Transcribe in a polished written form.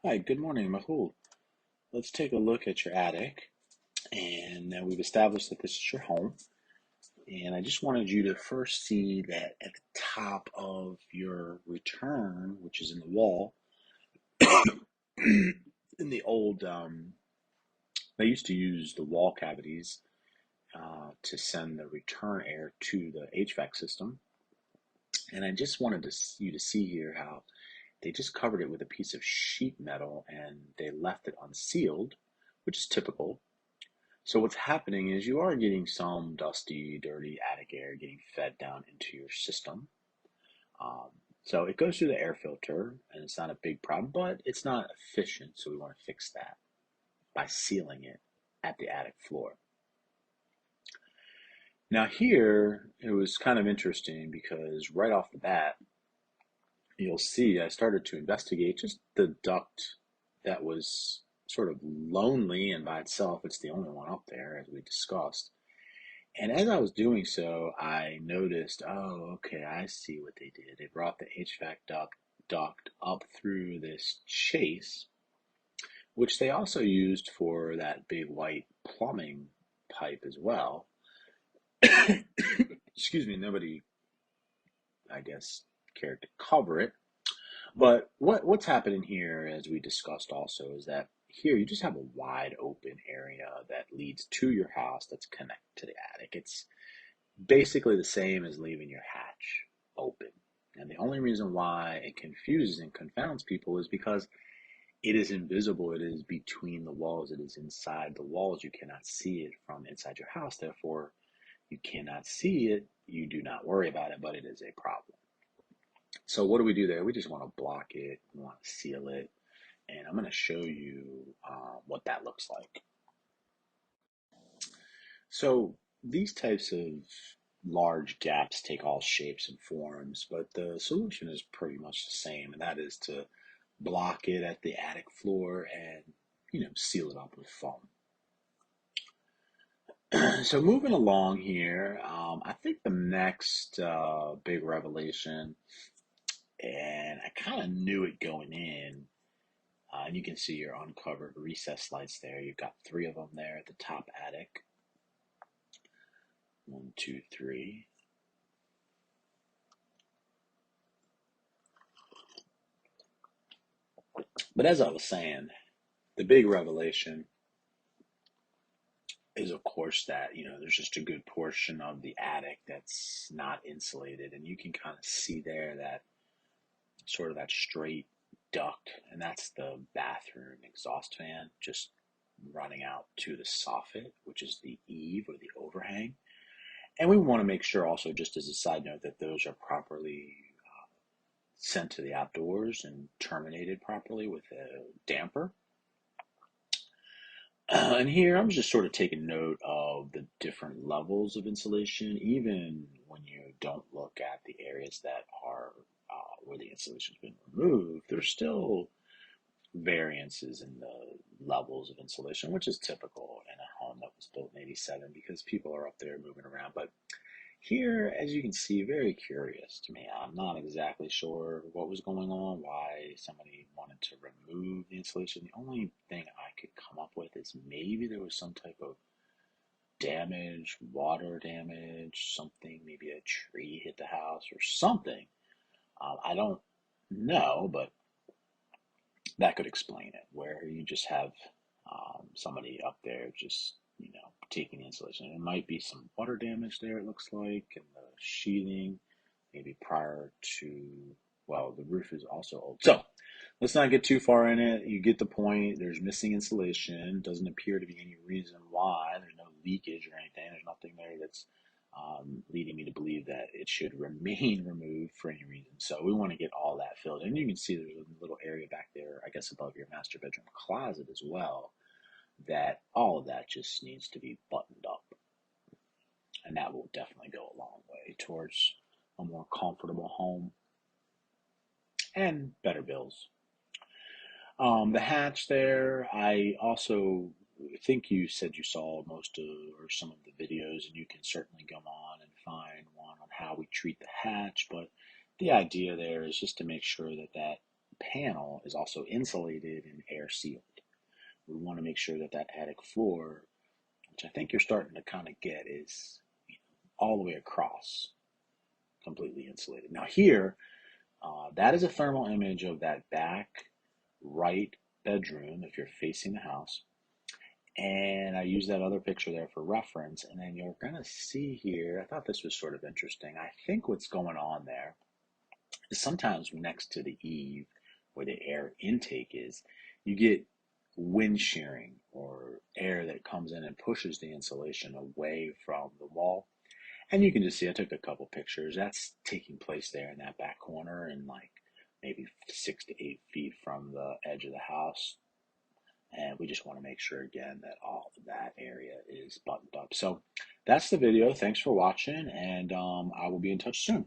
Hi, good morning, Mahul. Let's take a look at your attic. And now we've established that this is your home. And I just wanted you to first see that at the top of your return, which is in the wall, in the old, they used to use the wall cavities to send the return air to the HVAC system. And I just wanted you to see here how they just covered it with a piece of sheet metal and they left it unsealed, which is typical. So what's happening is you are getting some dusty, dirty attic air getting fed down into your system. Um, so it goes through the air filter and it's not a big problem, but it's not efficient. So we want to fix that by sealing it at the attic floor. Now here, it was kind of interesting because right off the bat, you'll see I started to investigate just the duct that was sort of lonely and by itself. It's the only one up there, as we discussed. And as I was doing so, I noticed, oh, okay, I see what they did. They brought the HVAC duct up through this chase, which they also used for that big white plumbing pipe as well. Excuse me, nobody, I guess, cared to cover it. But what's happening here, as we discussed also, is that here you just have a wide open area that leads to your house that's connected to the attic. It's basically the same as leaving your hatch open. And the only reason why it confuses and confounds people is because it is invisible. It is between the walls. It is inside the walls. You cannot see it from inside your house. Therefore, you cannot see it. You do not worry about it, but it is a problem. So what do we do there? We just want to block it. We want to seal it. And I'm going to show you what that looks like. So these types of large gaps take all shapes and forms, but the solution is pretty much the same, and that is to block it at the attic floor and seal it up with foam. So moving along here, I think the next big revelation, and I kind of knew it going in, and you can see your uncovered recess lights there. You've got three of them there at the top attic. One, two, three. But as I was saying, the big revelation is, of course, that there's just a good portion of the attic that's not insulated, and you can kind of see there that sort of that straight duct, and that's the bathroom exhaust fan just running out to the soffit, which is the eave or the overhang. And we want to make sure also, just as a side note, that those are properly sent to the outdoors and terminated properly with a damper. And here I'm just sort of taking note of the different levels of insulation, even when you don't look at the areas that are where the insulation's been removed. There's still variances in the levels of insulation, which is typical in a home that was built in '87 because people are up there moving around. But here, as you can see, very curious to me. I'm not exactly sure what was going on, why somebody wanted to remove the insulation. The only thing I could come up with is maybe there was some type of damage, water damage, something, maybe a tree hit the house or something. I don't know, but that could explain it, where you just have somebody up there just, taking the insulation. It might be some water damage there, it looks like, and the sheathing, maybe prior to, well, the roof is also old. So let's not get too far in it. You get the point. There's missing insulation. Doesn't appear to be any reason why. There's no leakage or anything. There's nothing there that's leading me to believe that it should remain removed for any reason. So we want to get all that filled. And you can see there's a little area back there, I guess, above your master bedroom closet as well, that all of that just needs to be buttoned up. And that will definitely go a long way towards a more comfortable home and better bills. The hatch there, I also think you said you saw most of or some of the videos, and you can certainly go on and find one on how we treat the hatch. But the idea there is just to make sure that that panel is also insulated and air sealed. We want to make sure that that attic floor, which I think you're starting to kind of get, is all the way across completely insulated. Now here, that is a thermal image of that back right bedroom if you're facing the house. And I use that other picture there for reference. And then you're going to see here, I thought this was sort of interesting. I think what's going on there is sometimes next to the eave where the air intake is, you get wind shearing or air that comes in and pushes the insulation away from the wall. And you can just see, I took a couple pictures. That's taking place there in that back corner and like maybe 6 to 8 feet from the edge of the house. And we just want to make sure again that all of that area is buttoned up. So that's the video. Thanks for watching, and I will be in touch soon.